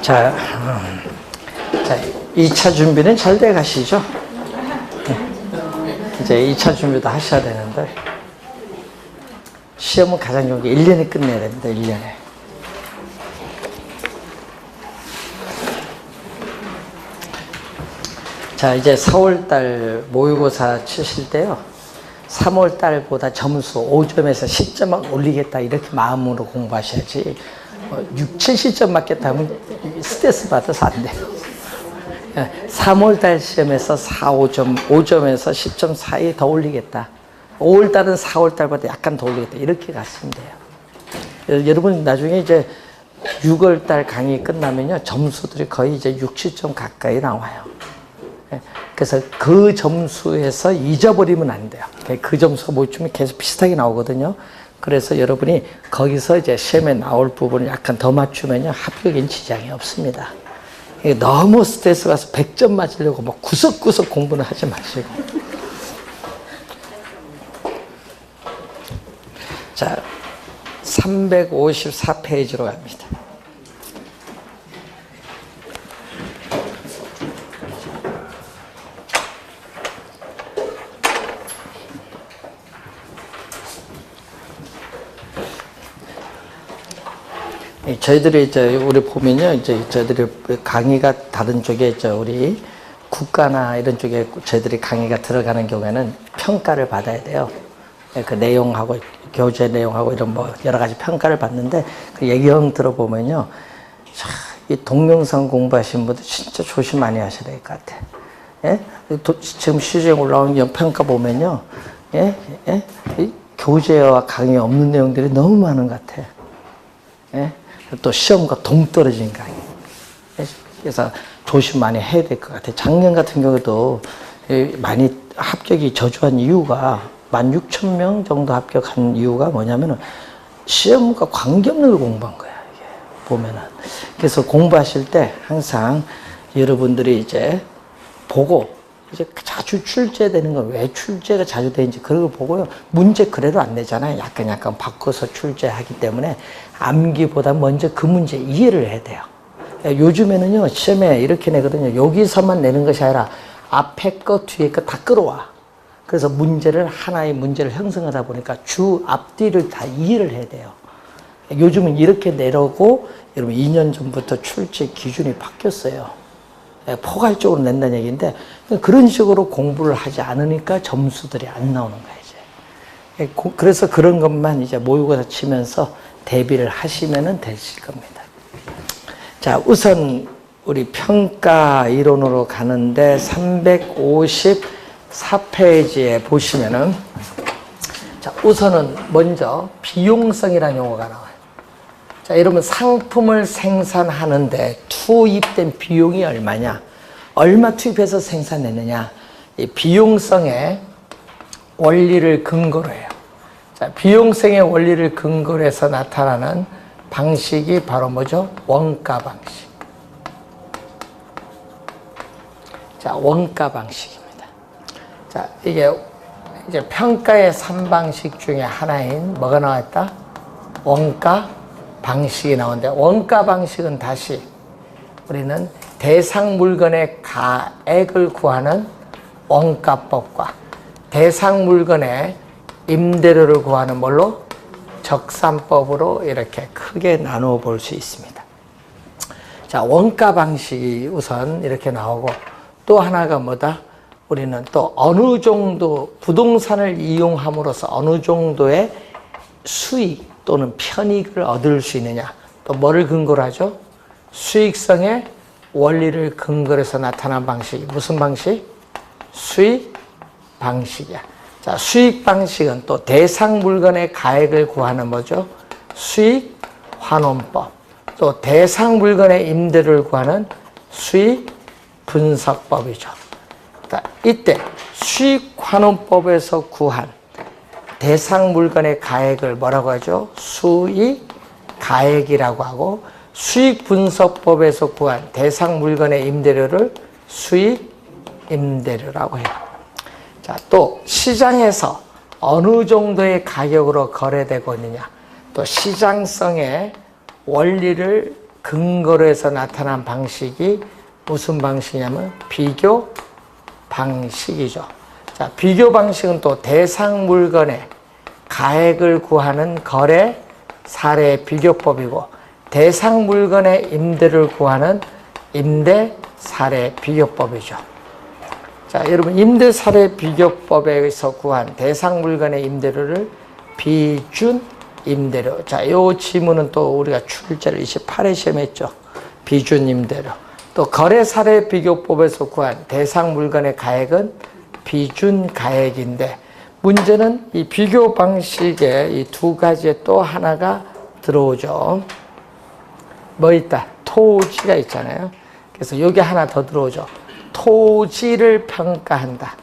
자, 2차 준비는 잘 돼 가시죠? 이제 2차 준비도 하셔야 되는데, 시험은 가장 좋은 게 1년에 끝내야 됩니다, 1년에. 자, 이제 4월달 모의고사 치실 때요, 3월달보다 점수 5점에서 10점만 올리겠다, 이렇게 마음으로 공부하셔야지, 6, 70점 맞겠다 하면 스트레스 받아서 안 돼요. 3월달 시험에서 4, 5점, 5점에서 10점 사이에 더 올리겠다. 5월달은 4월달보다 약간 더 올리겠다. 이렇게 갔으면 돼요. 여러분, 나중에 이제 6월달 강의 끝나면요, 점수들이 거의 이제 60점 가까이 나와요. 그래서 그 점수에서 잊어버리면 안 돼요. 그 점수가 모이면 계속 비슷하게 나오거든요. 그래서 여러분이 거기서 이제 시험에 나올 부분을 약간 더 맞추면요, 합격엔 지장이 없습니다. 너무 스트레스 가서 100점 맞으려고 뭐 구석구석 공부는 하지 마시고. 자, 354페이지로 갑니다. 저희들이 이제 우리 보면요, 이제 저희들이 강의가 다른 쪽에 이제 우리 국가나 이런 쪽에 저희들이 강의가 들어가는 경우에는 평가를 받아야 돼요. 그 내용하고 교재 내용하고 이런 뭐 여러 가지 평가를 받는데, 그 얘기형 들어보면요, 이 동영상 공부하시는 분들 진짜 조심 많이 하셔야 될 것 같아. 예? 지금 시중에 올라온 평가 보면요, 예? 예? 이 교재와 강의 없는 내용들이 너무 많은 것 같아. 예? 또 시험과 동떨어진 강의. 그래서 조심 많이 해야 될 것 같아요. 작년 같은 경우도 많이 합격이 저조한 이유가 16,000명 정도 합격한 이유가 뭐냐면은 시험과 관계없는 걸 공부한 거야, 이게 보면은. 그래서 공부하실 때 항상 여러분들이 이제 보고, 이제 자주 출제되는 건 왜 출제가 자주 되는지 그걸 보고요. 문제 그래도 안 내잖아요. 약간 바꿔서 출제하기 때문에 암기보다 먼저 그 문제 이해를 해야 돼요. 요즘에는요, 시험에 이렇게 내거든요. 여기서만 내는 것이 아니라 앞에 거, 뒤에 거 다 끌어와. 그래서 하나의 문제를 형성하다 보니까 주 앞뒤를 다 이해를 해야 돼요. 요즘은 이렇게 내려고, 여러분 2년 전부터 출제 기준이 바뀌었어요. 포괄적으로 낸다는 얘기인데, 그런 식으로 공부를 하지 않으니까 점수들이 안 나오는 거예요, 이제. 그래서 그런 것만 이제 모의고사 치면서 대비를 하시면 되실 겁니다. 자, 우선 우리 평가 이론으로 가는데 354페이지에 보시면은, 자, 우선은 먼저 비용성이라는 용어가 나와요. 자, 여러분, 상품을 생산하는데 투입된 비용이 얼마냐? 얼마 투입해서 생산했느냐? 이 비용성의 원리를 근거로 해요. 자, 비용성의 원리를 근거로 해서 나타나는 방식이 바로 뭐죠? 원가 방식. 자, 원가 방식입니다. 자, 이게 이제 평가의 3방식 중에 하나인 뭐가 나왔다? 원가 방식이 나오는데, 원가 방식은 다시 우리는 대상 물건의 가액을 구하는 원가법과 대상 물건의 임대료를 구하는 뭘로? 적산법으로 이렇게 크게 나누어 볼 수 있습니다. 자, 원가 방식이 우선 이렇게 나오고, 또 하나가 뭐다? 우리는 또 어느 정도 부동산을 이용함으로써 어느 정도의 수익 또는 편익을 얻을 수 있느냐, 또 뭐를 근거로 하죠? 수익성의 원리를 근거로 해서 나타난 방식이 무슨 방식? 수익 방식이야. 자, 수익 방식은 또 대상 물건의 가액을 구하는 뭐죠? 수익 환원법. 또 대상 물건의 임대료를 구하는 수익 분석법이죠. 자, 이때 수익 환원법에서 구한 대상 물건의 가액을 뭐라고 하죠? 수익 가액이라고 하고, 수익 분석법에서 구한 대상 물건의 임대료를 수익 임대료라고 해요. 자, 또 시장에서 어느 정도의 가격으로 거래되고 있느냐, 또 시장성의 원리를 근거로 해서 나타난 방식이 무슨 방식이냐면 비교 방식이죠. 자, 비교 방식은 또 대상 물건의 가액을 구하는 거래 사례 비교법이고, 대상 물건의 임대를 구하는 임대 사례 비교법이죠. 자, 여러분, 임대 사례 비교법에서 구한 대상 물건의 임대료를 비준 임대료. 자, 요 지문은 또 우리가 출제를 28회 시험에 했죠. 비준 임대료. 또 거래 사례 비교법에서 구한 대상 물건의 가액은 비준 가액인데, 문제는 이 비교 방식에 이 두 가지에 또 하나가 들어오죠. 뭐 있다? 토지가 있잖아요. 그래서 여기 하나 더 들어오죠. 토지를 평가한다.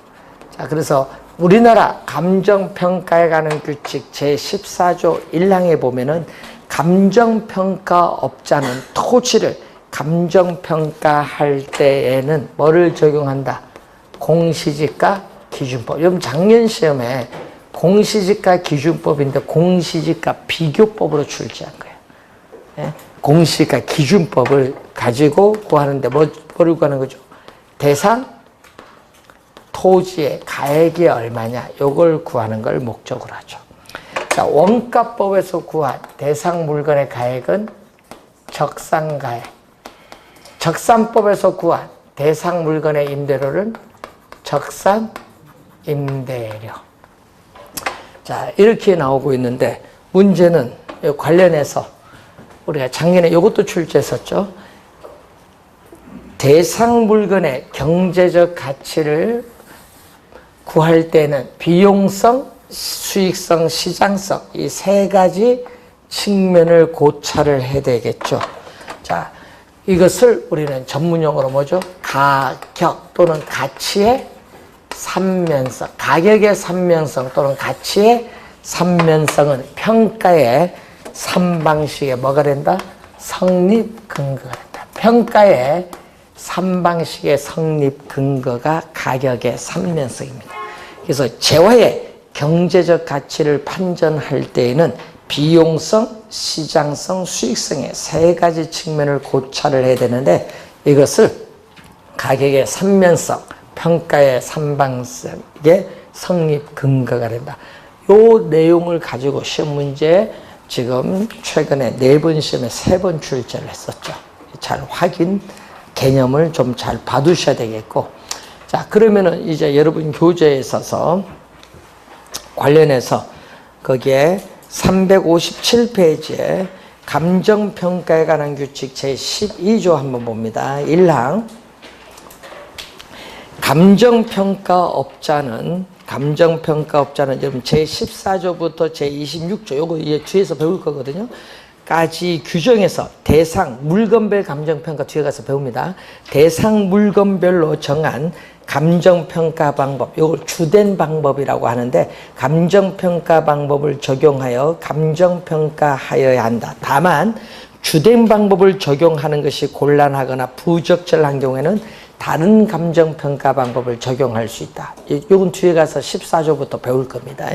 자, 그래서 우리나라 감정평가에 관한 규칙 제14조 1항에 보면은 감정평가업자는 토지를 감정평가할 때에는 뭐를 적용한다? 공시지가 기준법. 여러분, 작년 시험에 공시지가 기준법인데 공시지가 비교법으로 출제한 거예요. 예? 공시지가 기준법을 가지고 구하는데 뭐를 구하는 거죠? 대상 토지의 가액이 얼마냐, 요걸 구하는 걸 목적으로 하죠. 자, 원가법에서 구한 대상 물건의 가액은 적산가액. 적산법에서 구한 대상 물건의 임대료는 적산 임대료. 자, 이렇게 나오고 있는데, 문제는 관련해서 우리가 작년에 이것도 출제했었죠. 대상 물건의 경제적 가치를 구할 때는 비용성, 수익성, 시장성, 이 세 가지 측면을 고찰을 해야 되겠죠. 자, 이것을 우리는 전문용어로 뭐죠? 가격 또는 가치의 삼면성, 가격의 삼면성 또는 가치의 삼면성은 평가의 3방식에 뭐가 된다? 성립 근거가 된다. 평가의 3방식의 성립 근거가 가격의 삼면성입니다. 그래서 재화의 경제적 가치를 판단할 때에는 비용성, 시장성, 수익성의 세 가지 측면을 고찰을 해야 되는데, 이것을 가격의 삼면성, 평가의 3방식의 성립 근거가 된다. 요 내용을 가지고 시험 문제 지금 최근에 4번 시험에 3번 출제를 했었죠. 잘 확인, 개념을 좀 잘 봐두셔야 되겠고. 자, 그러면은 이제 여러분 교재에 있어서 관련해서 거기에 357페이지에 감정평가에 관한 규칙 제12조 한번 봅니다. 1항. 감정평가업자는 여러분 제14조부터 제26조, 요거 이제 뒤에서 배울 거거든요. 까지 규정해서 대상 물건별 감정평가 뒤에 가서 배웁니다. 대상 물건별로 정한 감정평가 방법, 이걸 주된 방법이라고 하는데, 감정평가 방법을 적용하여 감정평가하여야 한다. 다만 주된 방법을 적용하는 것이 곤란하거나 부적절한 경우에는 다른 감정평가 방법을 적용할 수 있다. 이건 뒤에 가서 14조부터 배울 겁니다.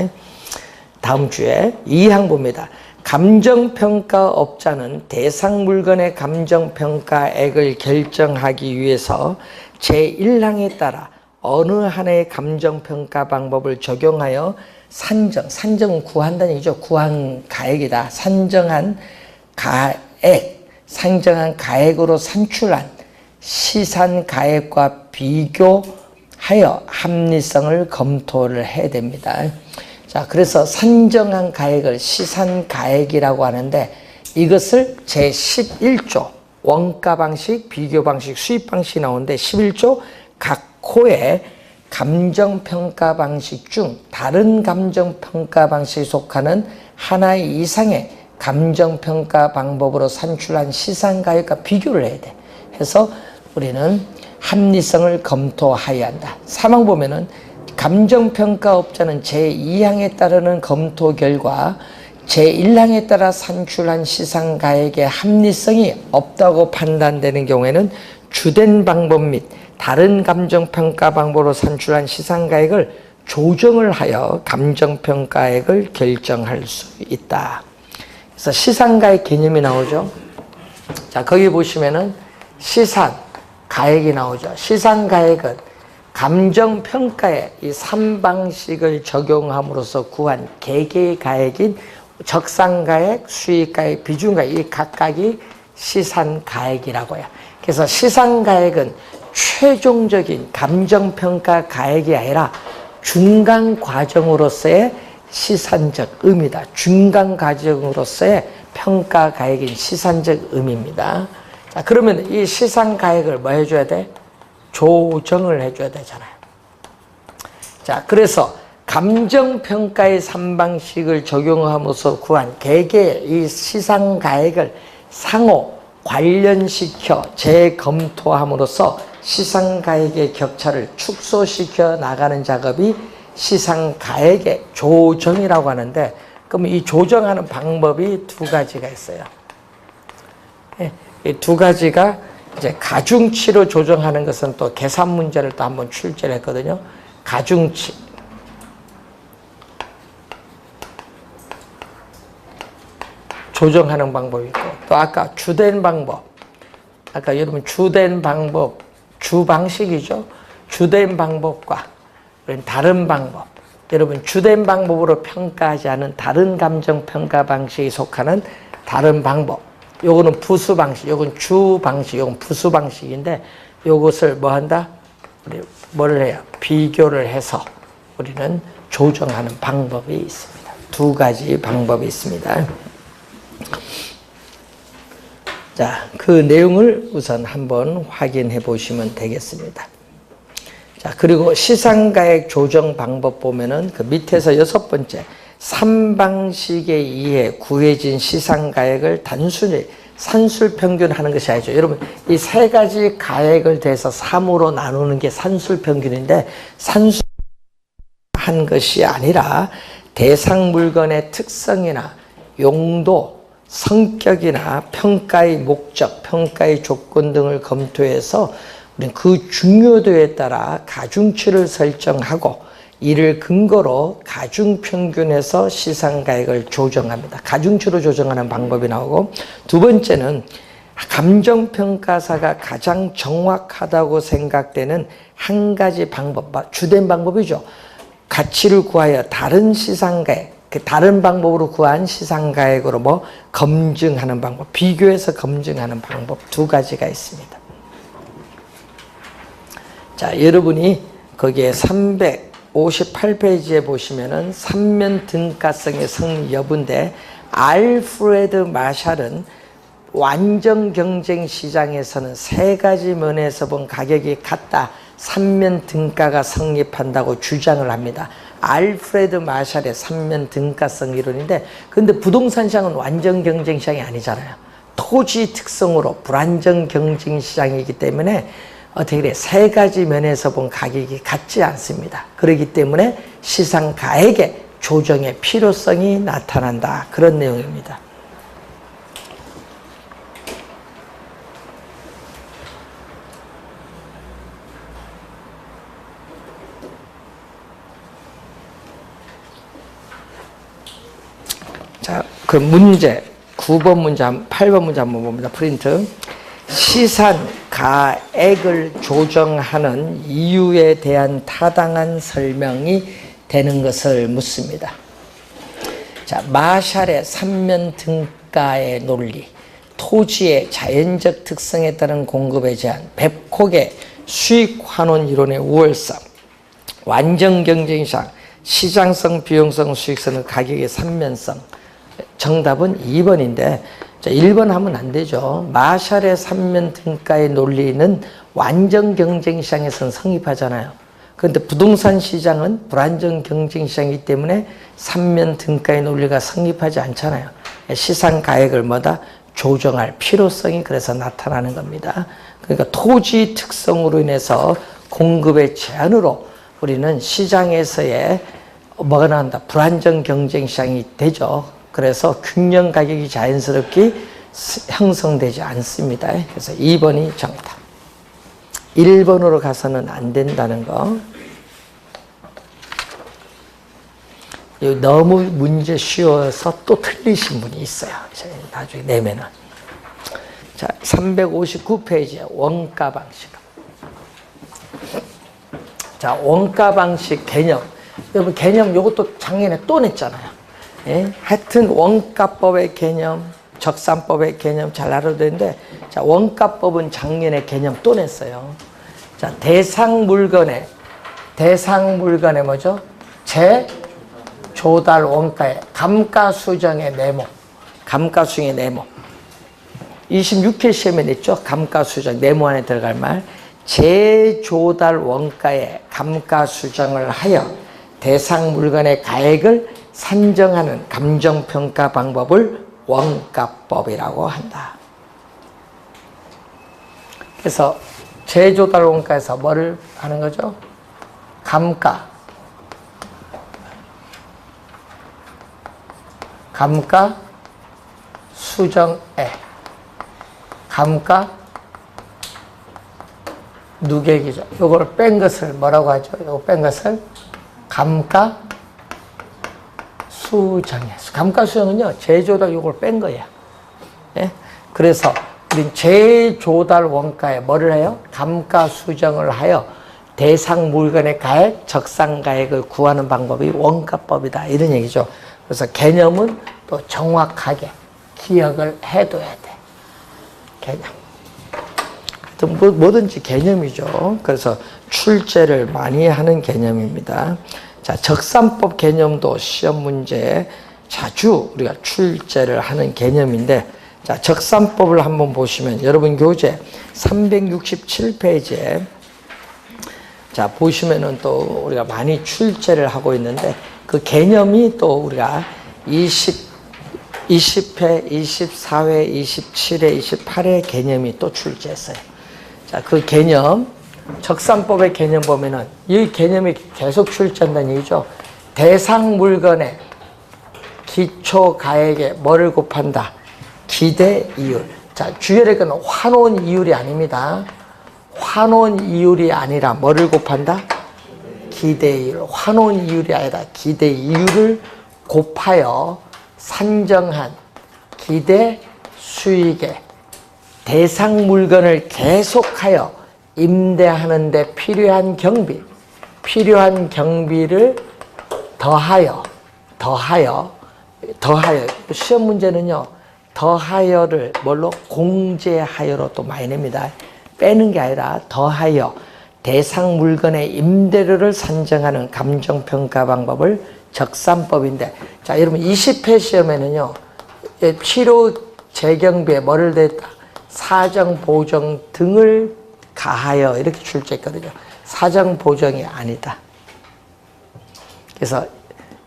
다음 주에 2항 봅니다. 감정평가업자는 대상 물건의 감정평가액을 결정하기 위해서 제1항에 따라 어느 하나의 감정평가 방법을 적용하여 산정은 구한다는 얘기죠. 구한 가액이다. 산정한 가액으로 산출한 시산 가액과 비교하여 합리성을 검토를 해야 됩니다. 자, 그래서 산정한 가액을 시산 가액이라고 하는데, 이것을 제11조 원가 방식, 비교 방식, 수입 방식이 나오는데 11조 각 호의 감정평가 방식 중 다른 감정평가 방식에 속하는 하나 이상의 감정평가 방법으로 산출한 시산가액과 비교를 해야 돼. 해서 우리는 합리성을 검토해야 한다. 3항 보면은 감정평가업자는 제2항에 따르는 검토 결과 제1항에 따라 산출한 시상가액의 합리성이 없다고 판단되는 경우에는 주된 방법 및 다른 감정평가 방법으로 산출한 시상가액을 조정을 하여 감정평가액을 결정할 수 있다. 그래서 시상가액 개념이 나오죠. 자, 거기 보시면은 시산, 가액이 나오죠. 시산 가액은 감정평가에 이 3방식을 적용함으로써 구한 개개의 가액인 적산가액, 수익가액, 비중가액, 이 각각이 시산가액이라고 해요. 그래서 시산가액은 최종적인 감정평가 가액이 아니라 중간 과정으로서의 시산적 의미다. 중간 과정으로서의 평가 가액인 시산적 의미입니다. 자, 그러면 이 시산가액을 뭐 해줘야 돼? 조정을 해줘야 되잖아요. 자, 그래서 감정평가의 3방식을 적용함으로써 구한 개개의 이 시산가액을 상호 관련시켜 재검토함으로써 시산가액의 격차를 축소시켜 나가는 작업이 시산가액의 조정이라고 하는데, 그럼 이 조정하는 방법이 두 가지가 있어요. 이 두 가지가 이제 가중치로 조정하는 것은 또 계산 문제를 또 한번 출제를 했거든요. 가중치. 조정하는 방법이 있고, 또 아까 주된 방법. 아까 여러분 주된 방법, 주 방식이죠. 주된 방법과 다른 방법. 여러분 주된 방법으로 평가하지 않은 다른 감정 평가 방식에 속하는 다른 방법. 요거는 부수 방식, 요건 주 방식, 요건 부수 방식인데, 요것을 뭐 한다? 우리 뭘 해요? 비교를 해서 우리는 조정하는 방법이 있습니다. 두 가지 방법이 있습니다. 자, 그 내용을 우선 한번 확인해 보시면 되겠습니다. 자, 그리고 시산가액 조정 방법 보면은 그 밑에서 6번째, 3방식에 의해 구해진 시산가액을 단순히 산술평균하는 것이 아니죠. 여러분, 이 세 가지 가액을 대해서 3으로 나누는 게 산술평균인데, 산술한 것이 아니라 대상 물건의 특성이나 용도, 성격이나 평가의 목적, 평가의 조건 등을 검토해서 우리는 그 중요도에 따라 가중치를 설정하고, 이를 근거로 가중평균해서 시산가액을 조정합니다. 가중치로 조정하는 방법이 나오고, 두 번째는 감정평가사가 가장 정확하다고 생각되는 한 가지 방법, 주된 방법이죠. 가치를 구하여 다른 시산가액, 다른 방법으로 구한 시산가액으로 뭐 검증하는 방법, 비교해서 검증하는 방법 두 가지가 있습니다. 자, 여러분이 거기에 358페이지에 보시면은 삼면 등가성의 성립 여부인데, 알프레드 마샬은 완전 경쟁 시장에서는 세 가지 면에서 본 가격이 같다, 삼면 등가가 성립한다고 주장을 합니다. 알프레드 마샬의 삼면 등가성 이론인데, 근데 부동산 시장은 완전 경쟁 시장이 아니잖아요. 토지 특성으로 불안정 경쟁 시장이기 때문에 어떻게 그래, 세 가지 면에서 본 가격이 같지 않습니다. 그렇기 때문에 시산가액의 조정의 필요성이 나타난다, 그런 내용입니다. 자, 그 문제 9번 문제, 8번 문제 한번 봅니다. 프린트. 시산가액을 조정하는 이유에 대한 타당한 설명이 되는 것을 묻습니다. 자, 마샬의 삼면 등가의 논리, 토지의 자연적 특성에 따른 공급에 제한, 뱁콕의 수익 환원 이론의 우월성, 완전 경쟁시장, 시장성, 비용성, 수익성, 가격의 삼면성. 정답은 2번인데, 자, 1번 하면 안 되죠. 마샬의 삼면 등가의 논리는 완전 경쟁 시장에서는 성립하잖아요. 그런데 부동산 시장은 불안정 경쟁 시장이기 때문에 삼면 등가의 논리가 성립하지 않잖아요. 시산 가액을 뭐다? 조정할 필요성이 그래서 나타나는 겁니다. 그러니까 토지 특성으로 인해서 공급의 제한으로 우리는 시장에서의 뭐가 나온다? 불안정 경쟁 시장이 되죠. 그래서 균형 가격이 자연스럽게 형성되지 않습니다. 그래서 2번이 정답. 1번으로 가서는 안 된다는 거. 너무 문제 쉬워서 또 틀리신 분이 있어요. 나중에 내면은. 자, 359페이지에 원가 방식. 자, 원가 방식 개념. 여러분, 개념 요것도 작년에 또 냈잖아요. 예? 하여튼 원가법의 개념, 적산법의 개념 잘 알아야 되는데, 자, 원가법은 작년에 개념 또 냈어요. 자, 대상 물건의 뭐죠? 조달 원가의 감가수정의 네모. 감가수정의 네모. 26회 시험에 냈죠? 감가수정, 네모 안에 들어갈 말. 재조달 원가의 감가수정을 하여 대상 물건의 가액을 산정하는 감정평가 방법을 원가법이라고 한다. 그래서 재조달 원가에서 뭐를 하는 거죠? 감가 수정액, 감가 누계기죠. 요걸 뺀 것을 뭐라고 하죠? 요거 뺀 것을 감가 수정이에요. 감가 수정은요, 재조달 요걸 뺀 거예요. 예? 그래서 우린 재조달 원가에 뭐를 해요? 감가 수정을 하여 대상 물건의 가액, 적상 가액을 구하는 방법이 원가법이다. 이런 얘기죠. 그래서 개념은 또 정확하게 기억을 해둬야 돼. 개념. 뭐든지 개념이죠. 그래서 출제를 많이 하는 개념입니다. 자, 적산법 개념도 시험 문제에 자주 우리가 출제를 하는 개념인데, 자, 적산법을 한번 보시면 여러분 교재 367페이지에 자, 보시면은 또 우리가 많이 출제를 하고 있는데, 그 개념이 또 우리가 20회, 24회, 27회, 28회 개념이 또 출제했어요. 자, 그 개념, 적산법의 개념 보면은 이 개념이 계속 출제한다는 얘기죠. 대상 물건의 기초 가액에 뭐를 곱한다? 기대 이율. 자, 주열의 건 환원 이율이 아닙니다. 환원 이율이 아니라 뭐를 곱한다? 기대 이율. 환원 이율이 아니라 기대 이율을 곱하여 산정한 기대 수익의 대상 물건을 계속하여 임대하는 데 필요한 경비를 더하여 시험 문제는요, 더하여를 뭘로? 공제하여로 또 많이 냅니다. 빼는 게 아니라 더하여 대상 물건의 임대료를 산정하는 감정평가 방법을 적산법인데, 자, 여러분 20회 시험에는요, 필요 재경비에 뭐를 댔다? 사정 보정 등을 가하여 이렇게 출제했거든요. 사정 보정이 아니다. 그래서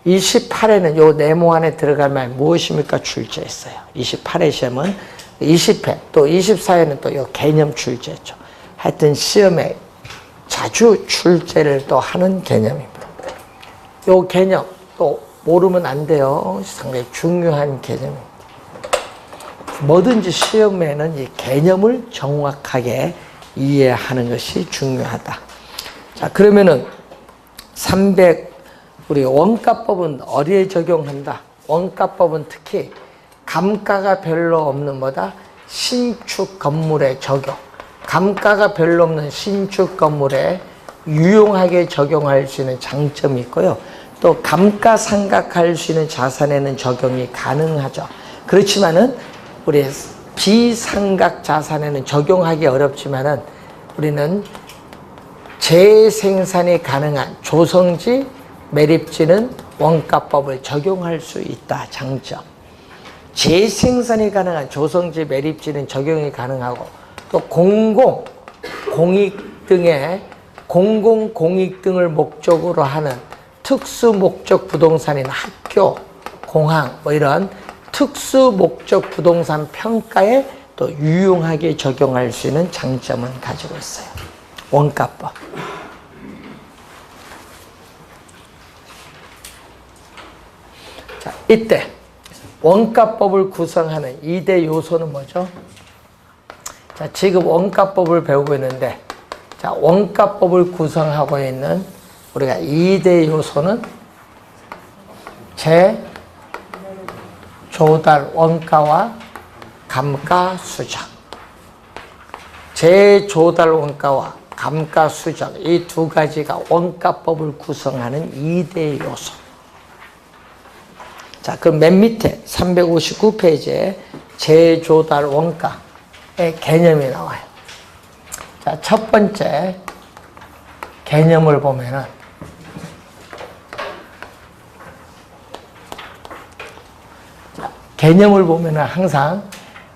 28회는 요 네모 안에 들어갈 말 무엇입니까? 출제했어요. 28회 시험은 20회, 또 24회는 또 요 개념 출제했죠. 하여튼 시험에 자주 출제를 또 하는 개념입니다. 요 개념 또 모르면 안 돼요. 상당히 중요한 개념입니다. 뭐든지 시험에는 이 개념을 정확하게 이해하는 것이 중요하다. 자, 그러면은 우리 원가법은 어디에 적용한다? 원가법은 특히 감가가 별로 없는 뭐다? 신축 건물에 적용. 감가가 별로 없는 신축 건물에 유용하게 적용할 수 있는 장점이 있고요. 또 감가상각할 수 있는 자산에는 적용이 가능하죠. 그렇지만은 우리 비상각 자산에는 적용하기 어렵지만은 우리는 재생산이 가능한 조성지, 매립지는 원가법을 적용할 수 있다. 장점. 재생산이 가능한 조성지, 매립지는 적용이 가능하고, 또 공익 등을 목적으로 하는 특수 목적 부동산인 학교, 공항, 뭐 이런 특수 목적 부동산 평가에 또 유용하게 적용할 수 있는 장점은 가지고 있어요. 원가법. 자, 이때 원가법을 구성하는 2대 요소는 뭐죠? 자, 지금 원가법을 배우고 있는데, 자, 원가법을 구성하고 있는 우리가 2대 요소는 재조달 원가와 감가수정. 재조달 원가와 감가수정 이 두 가지가 원가법을 구성하는 2대 요소. 자, 그럼 맨 밑에 359페이지에 재조달 원가의 개념이 나와요. 자, 첫 번째 개념을 보면은 항상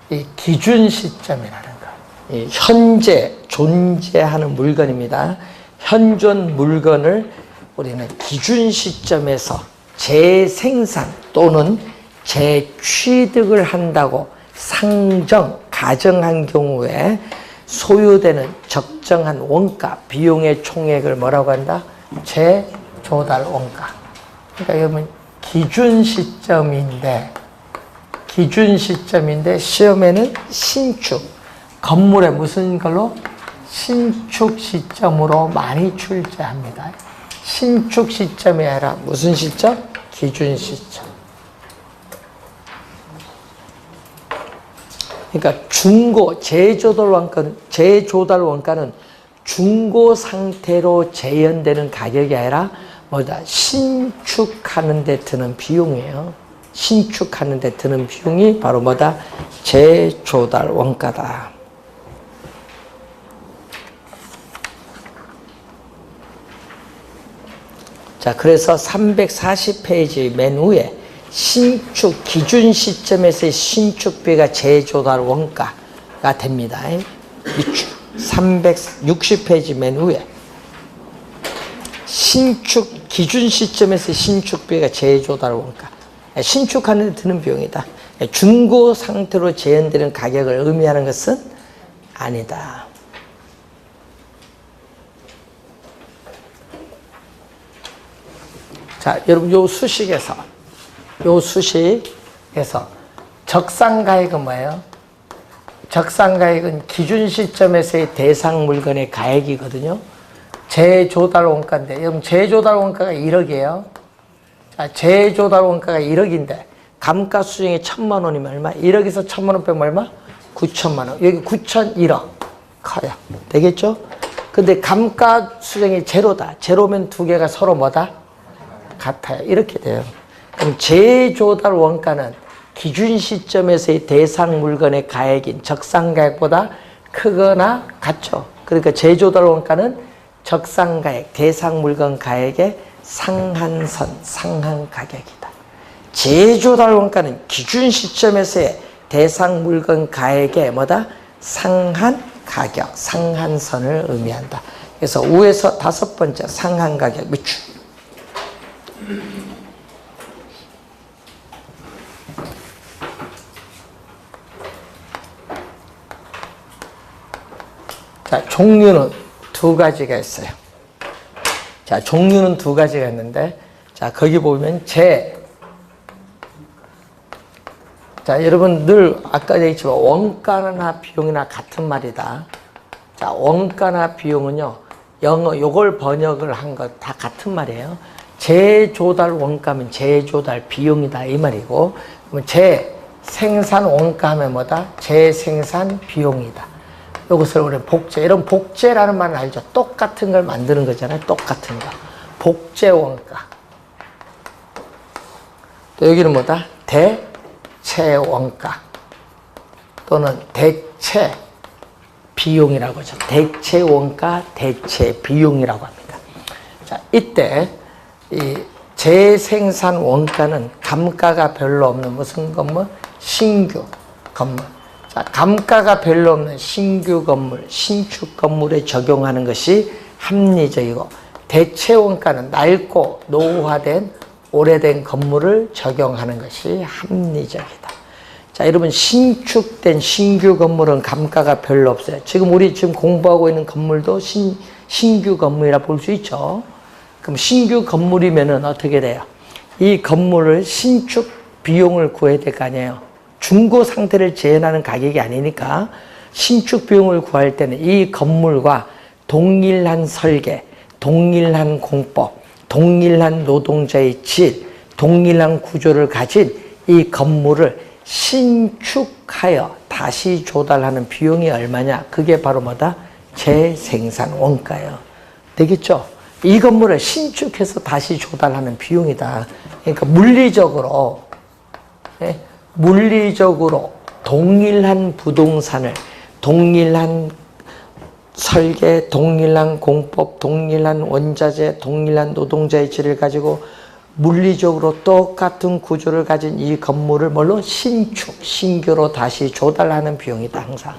이 기준 시점이라는 거, 이 현재 존재하는 물건입니다. 현존 물건을 우리는 기준 시점에서 재생산 또는 재취득을 한다고 가정한 경우에 소요되는 적정한 원가, 비용의 총액을 뭐라고 한다? 재조달 원가. 그러니까 여러분 기준 시점인데 시험에는 신축, 건물에 무슨 걸로? 신축 시점으로 많이 출제합니다. 신축 시점이 아니라 무슨 시점? 기준 시점. 그러니까 재조달 원가는 중고 상태로 재현되는 가격이 아니라 뭐다? 신축하는 데 드는 비용이에요. 신축하는 데 드는 비용이 바로 뭐다? 재조달 원가다. 자, 그래서 340페이지 맨 위에 신축, 기준 시점에서의 신축비가 재조달 원가가 됩니다. 360페이지 맨 위에 신축, 기준 시점에서의 신축비가 재조달 원가. 신축하는 데 드는 비용이다. 중고 상태로 재현되는 가격을 의미하는 것은 아니다. 자, 여러분 요 수식에서 적상가액은 뭐예요? 적상가액은 기준 시점에서의 대상 물건의 가액이거든요. 재조달 원가인데, 여러분 재조달 원가가 1억이에요. 자, 재조달 원가가 1억인데 감가수정이 1,000만 원이면 얼마? 1억에서 1,000만 원 빼면 얼마? 9천만 원. 여기 9천 1억 커요. 되겠죠? 근데 감가수정이 제로다. 제로면 두 개가 서로 뭐다? 같아요. 이렇게 돼요. 그럼 재조달 원가는 기준 시점에서의 대상 물건의 가액인 적상가액보다 크거나 같죠. 그러니까 재조달 원가는 적상가액, 대상 물건 가액의 상한선, 상한 가격이다. 재조달 원가는 기준 시점에서의 대상 물건 가액의 뭐다? 상한 가격, 상한선을 의미한다. 그래서 우에서 다섯 번째 상한 가격 밑줄. 자, 종류는 두 가지가 있어요. 자, 종류는 두 가지가 있는데, 자, 거기 보면 자, 여러분 늘 아까 얘기했지만 원가나 비용이나 같은 말이다. 자, 원가나 비용은요, 영어 요걸 번역을 한 것 다 같은 말이에요. 재조달 원가면 재조달 비용이다 이 말이고, 그러면 재생산 원가 하면 뭐다? 재생산 비용이다. 이것을 우리 복제, 이런 복제라는 말은 알죠? 똑같은 걸 만드는 거잖아요. 똑같은 거. 복제 원가. 또 여기는 뭐다? 대체 원가 또는 대체 비용이라고 하죠. 대체 원가, 대체 비용이라고 합니다. 자, 이때 이 재생산 원가는 감가가 별로 없는 무슨 건물? 신규 건물. 자, 감가가 별로 없는 신규 건물, 신축 건물에 적용하는 것이 합리적이고, 대체 원가는 낡고 노후화된 오래된 건물을 적용하는 것이 합리적이다. 자, 여러분 신축된 신규 건물은 감가가 별로 없어요. 우리 지금 공부하고 있는 건물도 신규 건물이라 볼 수 있죠. 그럼 신규 건물이면은 어떻게 돼요? 이 건물을 신축 비용을 구해야 될 거 아니에요. 중고 상태를 재현하는 가격이 아니니까 신축 비용을 구할 때는 이 건물과 동일한 설계, 동일한 공법, 동일한 노동자의 질, 동일한 구조를 가진 이 건물을 신축하여 다시 조달하는 비용이 얼마냐? 그게 바로 뭐다? 재생산 원가예요. 되겠죠? 이 건물을 신축해서 다시 조달하는 비용이다. 그러니까 물리적으로 동일한 부동산을 동일한 설계, 동일한 공법, 동일한 원자재, 동일한 노동자의 질을 가지고 물리적으로 똑같은 구조를 가진 이 건물을 뭘로? 신규로 다시 조달하는 비용이다, 항상.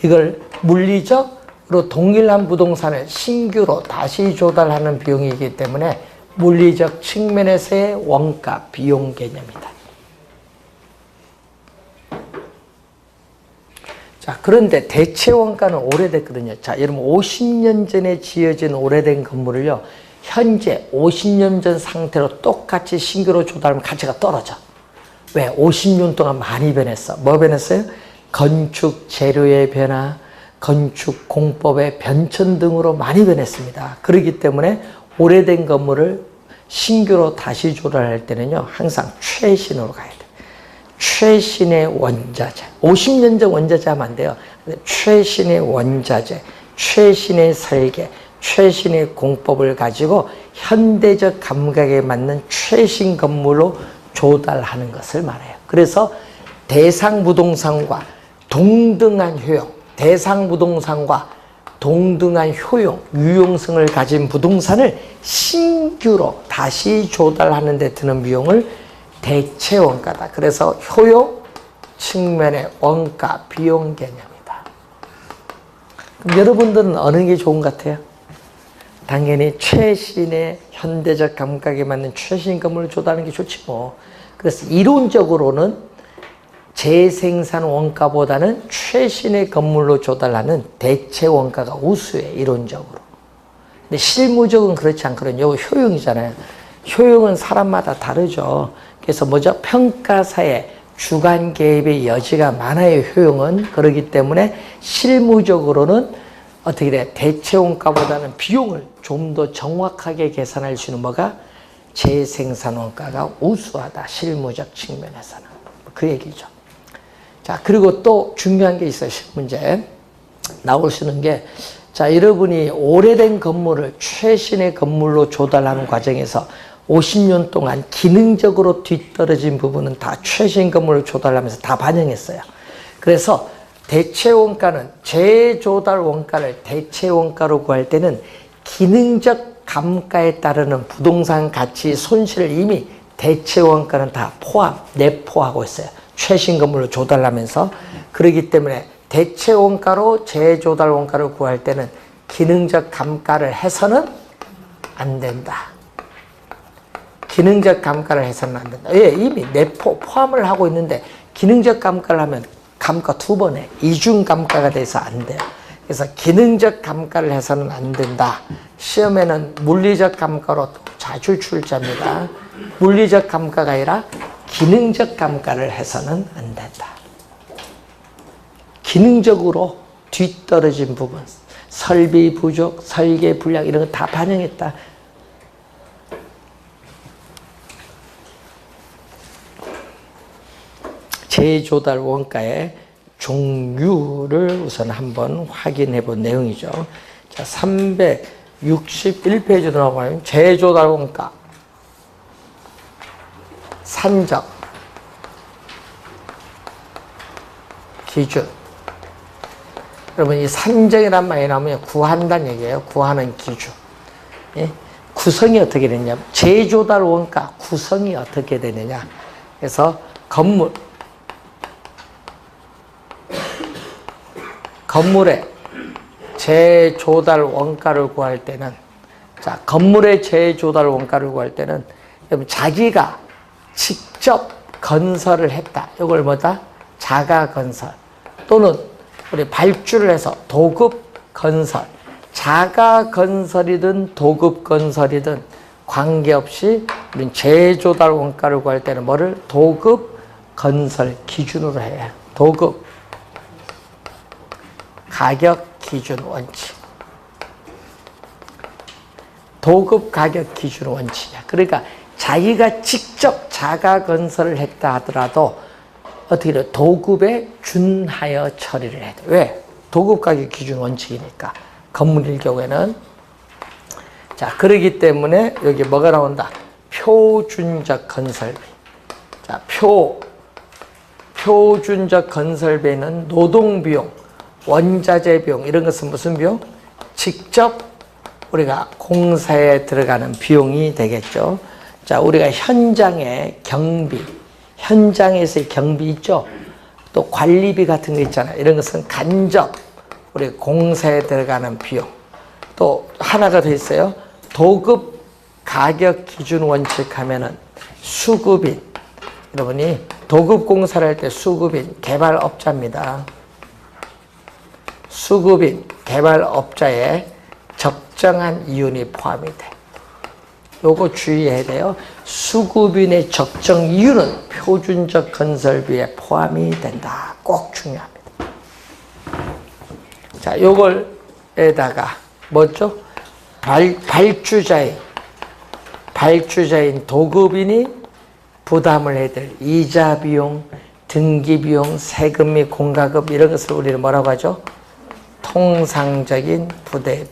이걸 물리적으로 동일한 부동산을 신규로 다시 조달하는 비용이기 때문에 물리적 측면에서의 원가, 비용 개념이다. 자, 그런데 대체 원가는 오래됐거든요. 자, 여러분 50년 전에 지어진 오래된 건물을요, 현재 50년 전 상태로 똑같이 신규로 조달하면 가치가 떨어져. 왜? 50년 동안 많이 변했어. 뭐 변했어요? 건축 재료의 변화, 건축 공법의 변천 등으로 많이 변했습니다. 그렇기 때문에 오래된 건물을 신규로 다시 조달할 때는요, 항상 최신으로 가야 돼. 최신의 원자재. 50년 전 원자재 하면 안 돼요. 최신의 원자재, 최신의 설계, 최신의 공법을 가지고 현대적 감각에 맞는 최신 건물로 조달하는 것을 말해요. 그래서 대상 부동산과 동등한 효용, 대상 부동산과 동등한 효용, 유용성을 가진 부동산을 신규로 다시 조달하는 데 드는 비용을 대체 원가다. 그래서 효용 측면의 원가, 비용 개념이다. 그럼 여러분들은 어느 게 좋은 것 같아요? 당연히 최신의 현대적 감각에 맞는 최신 건물을 조달하는 게 좋지 뭐. 그래서 이론적으로는 재생산 원가보다는 최신의 건물로 조달하는 대체 원가가 우수해, 이론적으로. 근데 실무적으로는 그렇지 않거든요. 효용이잖아요. 효용은 사람마다 다르죠. 그래서 뭐죠? 평가사의 주관 개입의 여지가 많아요, 효용은. 그렇기 때문에 실무적으로는 어떻게 돼? 대체 원가보다는 비용을 좀 더 정확하게 계산할 수 있는 뭐가? 재생산 원가가 우수하다, 실무적 측면에서는. 그 얘기죠. 자, 그리고 또 중요한 게 있어요, 문제. 나올 수 있는 게, 자, 여러분이 오래된 건물을 최신의 건물로 조달하는 과정에서 50년 동안 기능적으로 뒤떨어진 부분은 다 최신 건물을 조달하면서 다 반영했어요. 그래서 대체 원가는, 재조달 원가를 대체 원가로 구할 때는 기능적 감가에 따르는 부동산 가치 손실을 이미 대체 원가는 다 내포하고 있어요. 최신 건물로 조달하면서. 그렇기 때문에 대체 원가로 재조달 원가를 구할 때는 기능적 감가를 해서는 안 된다. 기능적 감가를 해서는 안 된다. 예, 이미 포함을 하고 있는데 기능적 감가를 하면 감가 2번 해. 이중 감가가 돼서 안 돼요. 그래서 기능적 감가를 해서는 안 된다. 시험에는 물리적 감가로 자주 출제합니다. 물리적 감가가 아니라 기능적 감가를 해서는 안 된다. 기능적으로 뒤떨어진 부분, 설비 부족, 설계 불량 이런 거 다 반영했다. 재조달 원가의 종류를 우선 한번 확인해 본 내용이죠. 자, 361페이지로 넘어가면 재조달 원가, 산적, 기준. 여러분, 이 산적이란 말이 나오면 구한다는 얘기예요. 구하는 기준. 예? 구성이 어떻게 되냐? 재조달 원가 구성이 어떻게 되느냐? 그래서 건물의 재조달 원가를 구할 때는, 자, 건물의 재조달 원가를 구할 때는, 여러분, 자기가 직접 건설을 했다. 이걸 뭐다? 자가 건설. 또는 우리 발주를 해서 도급 건설. 자가 건설이든 도급 건설이든 관계없이 우리는 재조달 원가를 구할 때는 뭐를? 도급 건설 기준으로 해야. 도급 가격 기준 원칙. 도급 가격 기준 원칙이야. 그러니까 자기가 직접 자가 건설을 했다 하더라도 어떻게 돼요? 도급에 준하여 처리를 해야 돼요. 왜? 도급 가격 기준 원칙이니까. 건물일 경우에는. 자, 그러기 때문에 여기 뭐가 나온다? 표준적 건설비. 자, 표준적 건설비는 노동비용, 원자재 비용, 이런 것은 무슨 비용? 직접 우리가 공사에 들어가는 비용이 되겠죠. 자, 우리가 현장의 경비, 현장에서의 경비 있죠? 또 관리비 같은 거 있잖아요. 이런 것은 간접 우리 공사에 들어가는 비용. 또 하나가 더 있어요. 도급 가격 기준 원칙 하면은 수급인. 여러분이 도급 공사를 할 때 수급인, 개발업자입니다. 수급인, 개발업자에 적정한 이윤이 포함이 돼. 요거 주의해야 돼요. 수급인의 적정 이윤은 표준적 건설비에 포함이 된다. 꼭 중요합니다. 자, 요걸에다가 뭐죠? 발주자인 도급인이 부담을 해야 될 이자 비용, 등기 비용, 세금 및 공과금 이런 것을 우리는 뭐라고 하죠? 통상적인 부대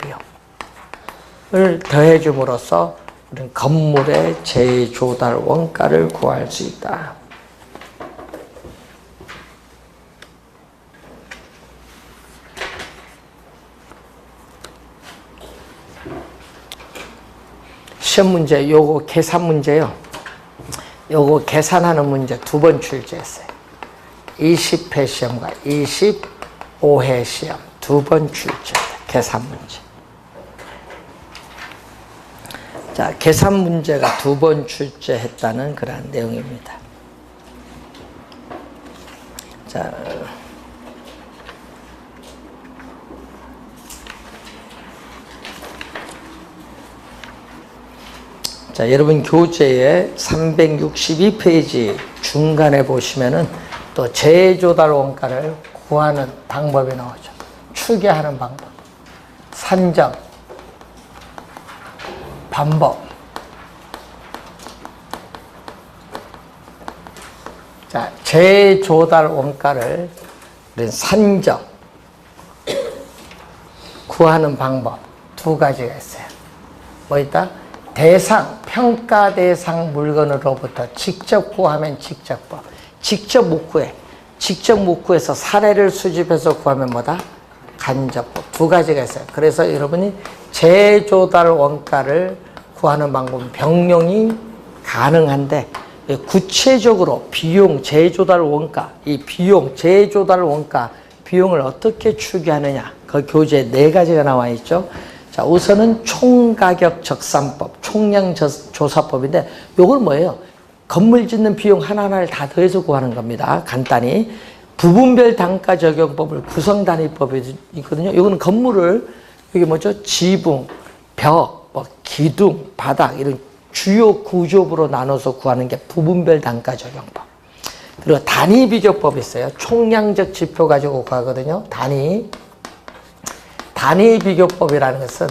비용을 더해줌으로써 우리는 건물의 재조달 원가를 구할 수 있다. 시험 문제, 요거 계산 문제요. 요거 계산하는 문제 2번 출제했어요. 20회 시험과 25회 시험 2번 출제. 계산 문제. 자, 계산 문제가 2번 출제했다는 그러한 내용입니다. 자, 여러분 교재에 362페이지 중간에 보시면은 또 재조달 원가를 구하는 방법이 나오죠. 추계하는 방법, 산정, 방법. 자, 재조달 원가를 산정, 구하는 방법 2가지가 있어요. 뭐 있다? 대상, 평가 대상 물건으로부터 직접 구하면 직접법. 직접 못 구해. 직접 못 구해서 사례를 수집해서 구하면 뭐다? 간접법. 2가지가 있어요. 그래서 여러분이 재조달 원가를 구하는 방법은 병용이 가능한데 구체적으로 비용, 재조달 원가, 이 비용, 재조달 원가, 비용을 어떻게 추계하느냐. 그 교재에 4가지가 나와 있죠. 자, 우선은 총가격 적산법, 총량조사법인데 이걸 뭐예요? 건물 짓는 비용 하나하나를 다 더해서 구하는 겁니다. 간단히. 부분별 단가 적용법을 구성단위법이 있거든요. 이거는 건물을 여기 뭐죠? 지붕, 벽, 뭐 기둥, 바닥 이런 주요 구조부로 나눠서 구하는 게 부분별 단가 적용법. 그리고 단위 비교법이 있어요. 총량적 지표 가지고 구하거든요. 단위 비교법이라는 것은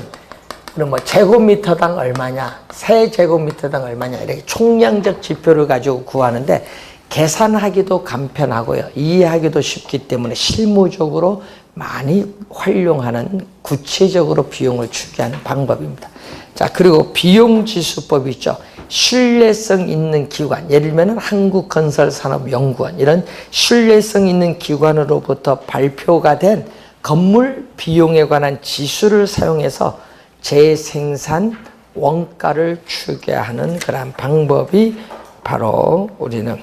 뭐 제곱미터당 얼마냐, 세제곱미터당 얼마냐 이렇게 총량적 지표를 가지고 구하는데 계산하기도 간편하고요. 이해하기도 쉽기 때문에 실무적으로 많이 활용하는 구체적으로 비용을 추계하는 방법입니다. 자, 그리고 비용지수법이 있죠. 신뢰성 있는 기관, 예를 들면 한국건설산업연구원 이런 신뢰성 있는 기관으로부터 발표가 된 건물 비용에 관한 지수를 사용해서 재생산 원가를 추계하는 그러한 방법이 바로 우리는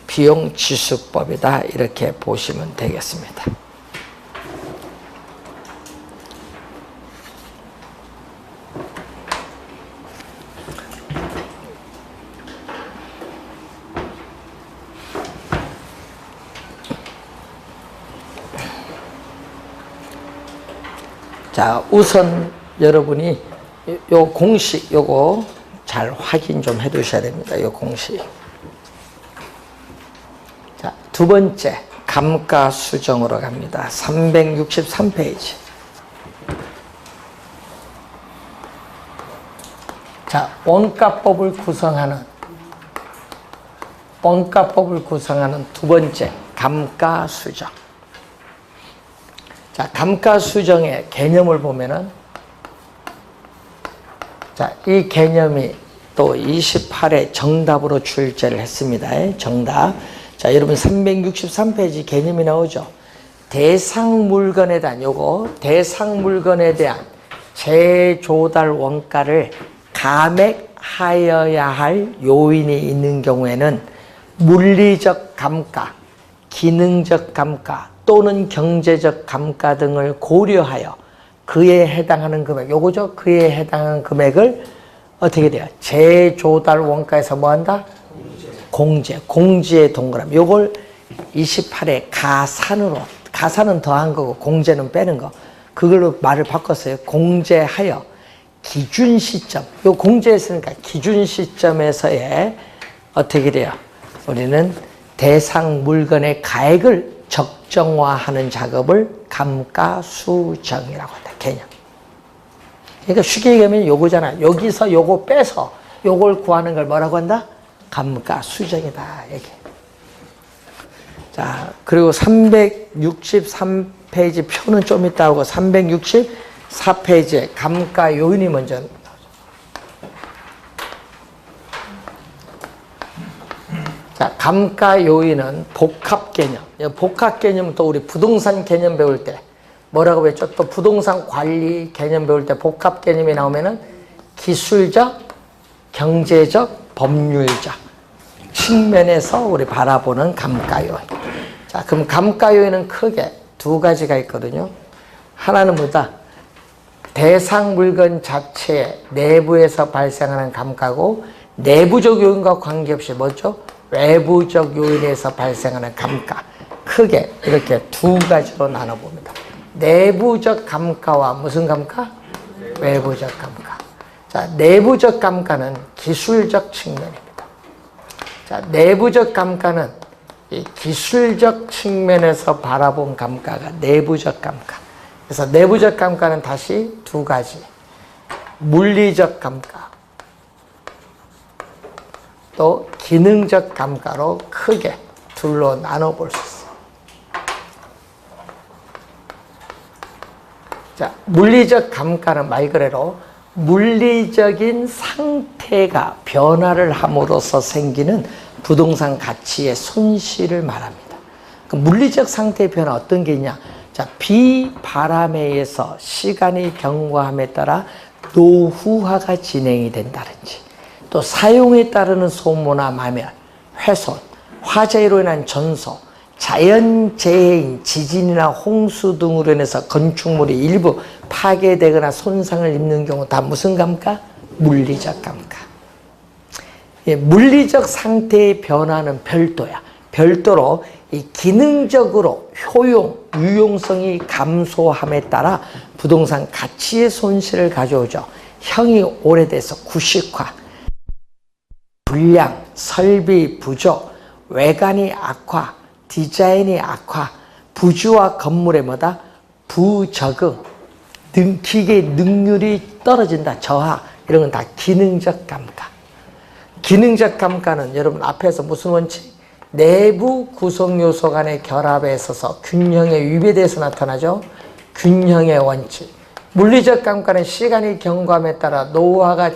비용지수법이다. 이렇게 보시면 되겠습니다. 자, 우선 여러분이 요 공식 요거 잘 확인 좀 해 두셔야 됩니다. 요 공식. 자, 2번째 감가수정으로 갑니다. 363페이지. 자, 원가법을 구성하는 원가법을 구성하는 두 번째, 감가수정. 자, 감가수정의 개념을 보면은, 자, 이 개념이 또 28회 정답으로 출제를 했습니다. 정답. 자, 여러분 363페이지 개념이 나오죠. 대상 물건에 대한 대상 물건에 대한 재조달 원가를 감액하여야 할 요인이 있는 경우에는 물리적 감가, 기능적 감가 또는 경제적 감가 등을 고려하여 그에 해당하는 금액, 요거죠. 그에 해당하는 금액을 어떻게 돼요? 재조달 원가에서 뭐 한다? 공제에 동그라미. 요걸 28회 가산은 더한 거고 공제는 빼는 거. 그걸로 말을 바꿨어요. 공제하여 기준 시점. 요 공제했으니까 기준 시점에서의 어떻게 돼요? 우리는 대상 물건의 가액을 적정화하는 작업을 감가수정이라고 한다. 개념. 그러니까 쉽게 얘기하면 요거잖아. 여기서 요거 빼서 요걸 구하는 걸 뭐라고 한다? 감가수정이다. 얘기. 자, 그리고 363페이지 표는 좀 이따 하고 364페이지에 감가 요인이 먼저 나오죠. 자, 감가 요인은 복합 개념. 복합 개념은 또 우리 부동산 개념 배울 때 뭐라고 했죠? 또 부동산 관리 개념 배울 때 복합 개념이 나오면은 기술적, 경제적, 법률적 측면에서 우리 바라보는 감가 요인. 자, 그럼 감가 요인은 크게 두 가지가 있거든요. 하나는 뭐다? 대상 물건 자체 내부에서 발생하는 감가고, 내부적 요인과 관계없이 뭐죠? 외부적 요인에서 발생하는 감가. 크게 이렇게 두 가지로 나눠봅니다. 내부적 감가와 무슨 감가? 외부적 감가. 자, 내부적 감가는 기술적 측면입니다. 자, 내부적 감가는 이 기술적 측면에서 바라본 감가가 내부적 감가. 그래서 내부적 감가는 다시 두 가지. 물리적 감가, 또 기능적 감가로 크게 둘로 나눠볼 수 있어요. 자, 물리적 감가는 말 그대로 물리적인 상태가 변화를 함으로써 생기는 부동산 가치의 손실을 말합니다. 그 물리적 상태의 변화 어떤 게 있냐? 자, 비, 바람에 의해서 시간이 경과함에 따라 노후화가 진행이 된다든지, 또 사용에 따르는 소모나 마멸, 훼손, 화재로 인한 전소, 자연재해인 지진이나 홍수 등으로 인해서 건축물이 일부 파괴되거나 손상을 입는 경우 다 무슨 감가? 물리적 감가. 예, 물리적 상태의 변화는 별도야. 별도로 이 기능적으로 효용, 유용성이 감소함에 따라 부동산 가치의 손실을 가져오죠. 형이 오래돼서 구식화, 불량, 설비 부족, 외관이 악화, 디자인이 악화, 부주와 건물의 뭐다? 부적응, 기계 능률이 떨어진다, 저하, 이런 건 다 기능적 감가. 기능적 감가는 여러분 앞에서 무슨 원칙? 내부 구성 요소 간의 결합에 있어서 균형의 위배돼서 나타나죠. 균형의 원칙. 물리적 감가는 시간이 경과함에 따라 노후화가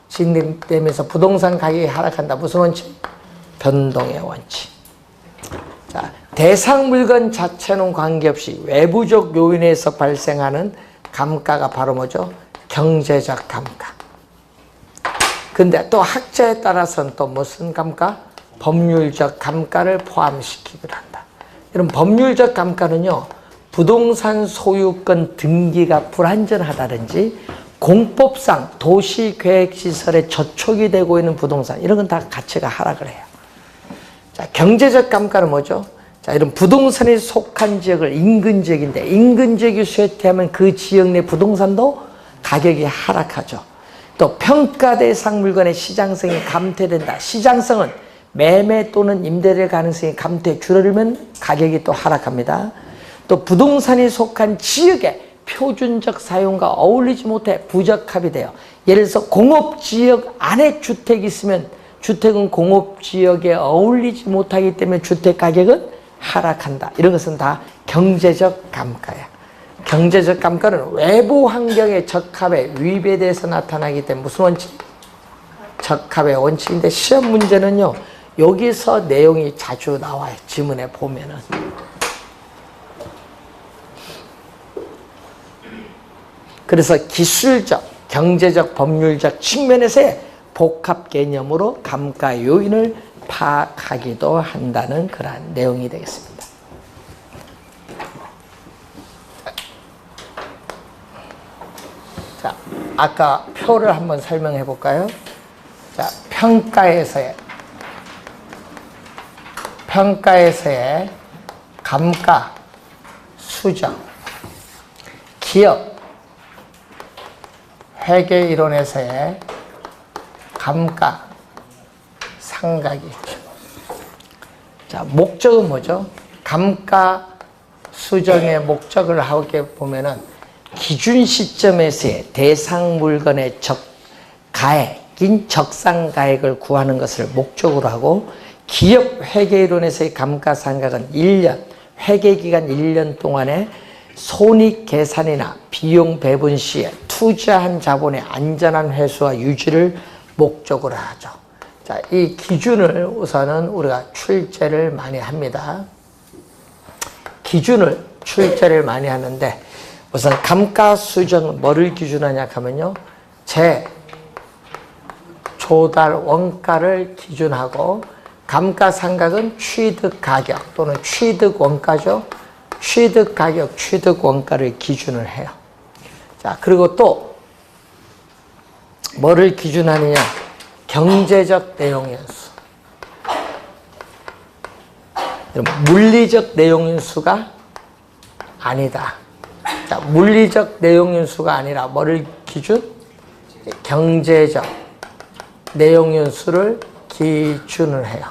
진행되면서 부동산 가격이 하락한다. 무슨 원칙? 변동의 원칙. 자, 대상 물건 자체는 관계없이 외부적 요인에서 발생하는 감가가 바로 뭐죠? 경제적 감가. 근데 또 학자에 따라서는 또 무슨 감가? 법률적 감가를 포함시키기도 한다. 이런 법률적 감가는요, 부동산 소유권 등기가 불완전하다든지 공법상 도시계획시설에 저촉이 되고 있는 부동산, 이런 건 다 가치가 하락을 해요. 자, 경제적 감가는 뭐죠? 자, 이런 부동산이 속한 지역을 인근 지역인데, 인근 지역이 쇠퇴하면 그 지역 내 부동산도 가격이 하락하죠. 또 평가 대상 물건의 시장성이 감퇴된다. 시장성은 매매 또는 임대될 가능성이 감퇴 줄어들면 가격이 또 하락합니다. 또 부동산이 속한 지역의 표준적 사용과 어울리지 못해 부적합이 돼요. 예를 들어서 공업지역 안에 주택이 있으면 주택은 공업지역에 어울리지 못하기 때문에 주택가격은 하락한다. 이런 것은 다 경제적 감가야. 경제적 감가는 외부 환경의 적합에 위배돼서 나타나기 때문에 무슨 원칙? 적합의 원칙인데 시험 문제는요. 여기서 내용이 자주 나와요. 지문에 보면은. 그래서 기술적, 경제적, 법률적 측면에서의 복합 개념으로 감가 요인을 파악하기도 한다는 그러한 내용이 되겠습니다. 자, 아까 표를 한번 설명해 볼까요? 자, 평가에서의 감가 수정, 기업 회계 이론에서의 감가 상각이 있죠. 자, 목적은 뭐죠? 감가 수정의 목적을 하게 보면은 기준 시점에서의 대상 물건의 가액인 적상가액을 구하는 것을 목적으로 하고, 기업 회계 이론에서의 감가 상각은 1년, 회계 기간 1년 동안에 손익 계산이나 비용 배분 시에 투자한 자본의 안전한 회수와 유지를 목적으로 하죠. 자, 이 기준을 우선은 우리가 출제를 많이 합니다. 기준을 출제를 많이 하는데, 우선 감가 수정은 뭐를 기준하냐 하면요, 조달 원가를 기준하고, 감가 상각은 취득 가격 또는 취득 원가죠. 취득 가격, 취득 원가를 기준을 해요. 자, 그리고 또 뭐를 기준하느냐? 경제적 내용 연수. 물리적 내용 연수가 아니다. 자, 물리적 내용 연수가 아니라 뭐를 기준? 경제적 내용 연수를 기준을 해요.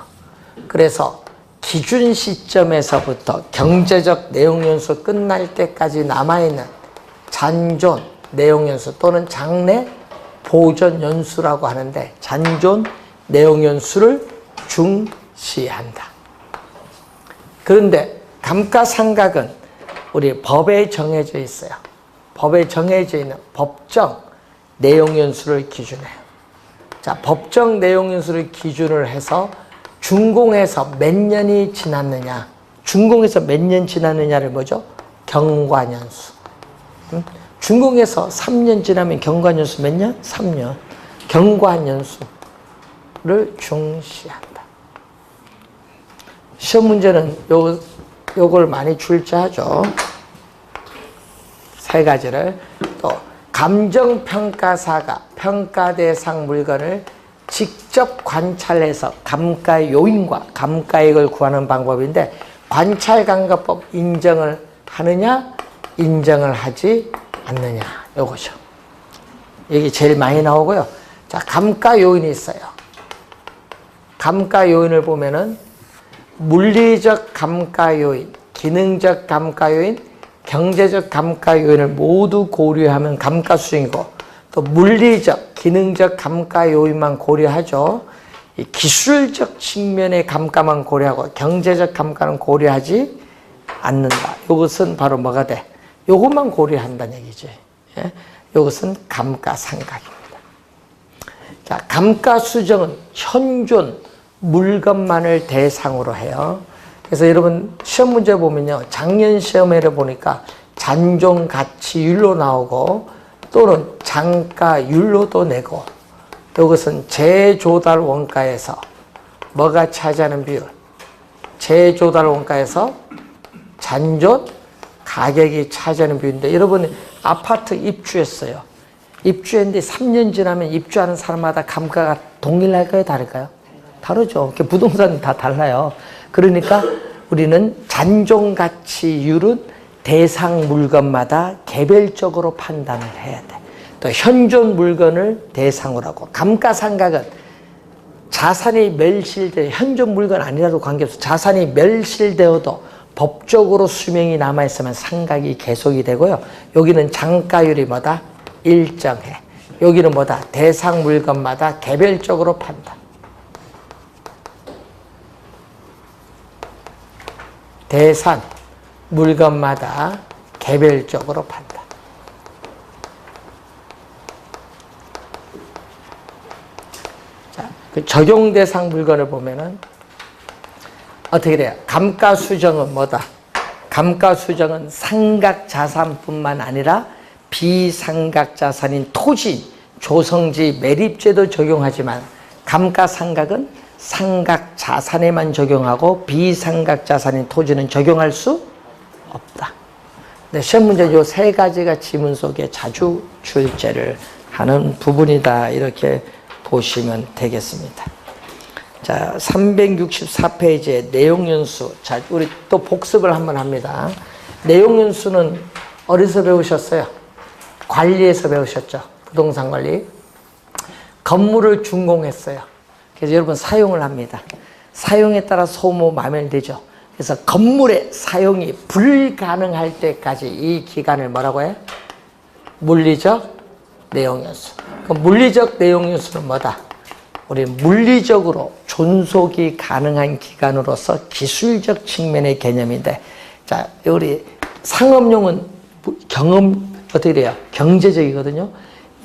그래서 기준 시점에서부터 경제적 내용 연수 끝날 때까지 남아있는 잔존 내용 연수 또는 장래 보존 연수라고 하는데, 잔존 내용 연수를 중시한다. 그런데 감가상각은 우리 법에 정해져 있어요. 법에 정해져 있는 법정 내용 연수를 기준해요. 자, 법정 내용 연수를 기준을 해서 준공에서 몇 년이 지났느냐, 준공에서 몇 년 지났느냐를 뭐죠? 경과년수. 준공에서 3년 지나면 경과년수 몇 년? 3년. 경과년수를 중시한다. 시험 문제는 요걸 많이 출제하죠. 세 가지를. 또 감정평가사가 평가 대상 물건을 직접 관찰해서 감가 요인과 감가액을 구하는 방법인데, 관찰감가법 인정을 하느냐, 인정을 하지 않느냐, 요거죠. 여기 제일 많이 나오고요. 자, 감가 요인이 있어요. 감가 요인을 보면은 물리적 감가 요인, 기능적 감가 요인, 경제적 감가 요인을 모두 고려하면 감가 수준이고, 또 물리적, 기능적 감가 요인만 고려하죠. 이 기술적 측면의 감가만 고려하고 경제적 감가는 고려하지 않는다. 이것은 바로 뭐가 돼? 이것만 고려한다는 얘기지. 예? 이것은 감가상각입니다. 자, 감가 수정은 현존 물건만을 대상으로 해요. 그래서 여러분 시험 문제 보면요, 작년 시험에를 보니까 잔존 가치율로 나오고 또는 장가율로도 내고, 이것은 재조달 원가에서 뭐가 차지하는 비율? 재조달 원가에서 잔존 가격이 차지하는 비율인데, 여러분 아파트 입주했어요. 입주했는데 3년 지나면 입주하는 사람마다 감가가 동일할까요? 다를까요? 다르죠. 부동산은 다 달라요. 그러니까 우리는 잔존 가치율은 대상 물건마다 개별적으로 판단을 해야 돼. 또 현존 물건을 대상으로 하고, 감가상각은 자산이 멸실돼, 현존 물건 아니라도 관계없어. 자산이 멸실되어도 법적으로 수명이 남아있으면 상각이 계속이 되고요. 여기는 장가율이 뭐다? 일정해. 여기는 뭐다? 대상 물건마다 개별적으로 판단. 대상, 물건마다 개별적으로 판다. 자, 그 적용 대상 물건을 보면은 어떻게 돼요? 감가수정은 뭐다? 감가수정은 상각자산뿐만 아니라 비상각자산인 토지, 조성지, 매립제도 적용하지만 감가상각은 상각자산에만 적용하고 비상각자산인 토지는 적용할 수 없다. 네, 시험 문제 요 세 가지가 지문 속에 자주 출제를 하는 부분이다. 이렇게 보시면 되겠습니다. 자, 364페이지의 내용연수. 자, 우리 또 복습을 한번 합니다. 내용연수는 어디서 배우셨어요? 관리에서 배우셨죠? 부동산 관리. 건물을 준공했어요. 그래서 여러분 사용을 합니다. 사용에 따라 소모 마멸되죠. 그래서 건물의 사용이 불가능할 때까지 이 기간을 뭐라고 해? 물리적 내용연수. 그럼 물리적 내용연수는 뭐다? 우리 물리적으로 존속이 가능한 기간으로서 기술적 측면의 개념인데, 자, 우리 상업용은 경험, 어떻게 돼요? 경제적이거든요.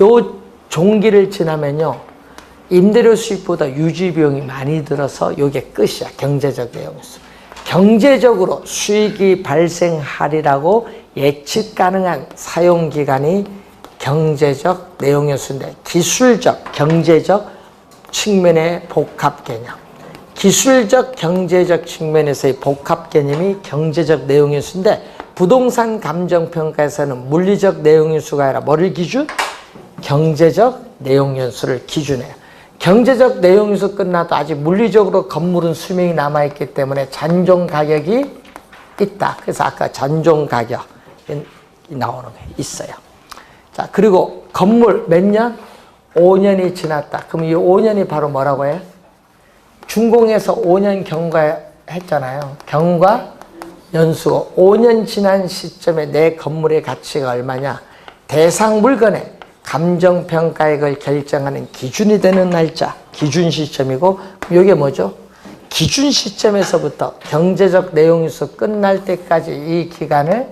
요 종기를 지나면요, 임대료 수익보다 유지 비용이 많이 들어서 요게 끝이야. 경제적 내용연수. 경제적으로 수익이 발생하리라고 예측 가능한 사용기간이 경제적 내용연수인데, 기술적, 경제적 측면의 복합 개념. 기술적, 경제적 측면에서의 복합 개념이 경제적 내용연수인데, 부동산 감정평가에서는 물리적 내용연수가 아니라 뭐를 기준? 경제적 내용연수를 기준해요. 경제적 내용연수 끝나도 아직 물리적으로 건물은 수명이 남아있기 때문에 잔존 가격이 있다. 그래서 아까 잔존 가격이 나오는 게 있어요. 자, 그리고 건물 몇 년? 5년이 지났다. 그럼 이 5년이 바로 뭐라고 해요? 준공에서 5년 경과했잖아요. 경과 연수고 5년 지난 시점에 내 건물의 가치가 얼마냐? 대상 물건의 감정평가액을 결정하는 기준이 되는 날짜, 기준 시점이고, 이게 뭐죠? 기준 시점에서부터 경제적 내용연수 끝날 때까지 이 기간을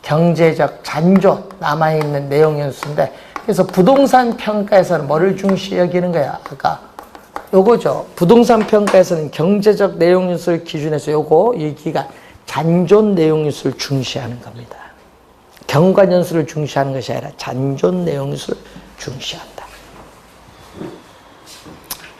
경제적 잔존, 남아있는 내용연수인데, 그래서 부동산 평가에서는 뭐를 중시 여기는 거야? 아까 요거죠. 부동산 평가에서는 경제적 내용연수를 기준해서 요거, 이 기간, 잔존 내용연수를 중시하는 겁니다. 경과연수를 중시하는 것이 아니라 잔존 내용연수를 중시한다.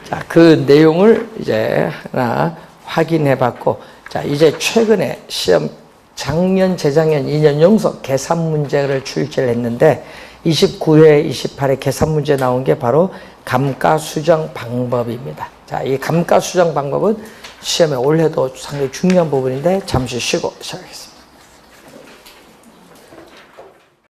자, 그 내용을 이제 하나 확인해 봤고, 자, 이제 최근에 시험 작년, 재작년 2년 연속 계산 문제를 출제를 했는데 29회, 28회 계산 문제 나온 게 바로 감가수정 방법입니다. 자, 이 감가수정 방법은 시험에 올해도 상당히 중요한 부분인데 잠시 쉬고 시작하겠습니다.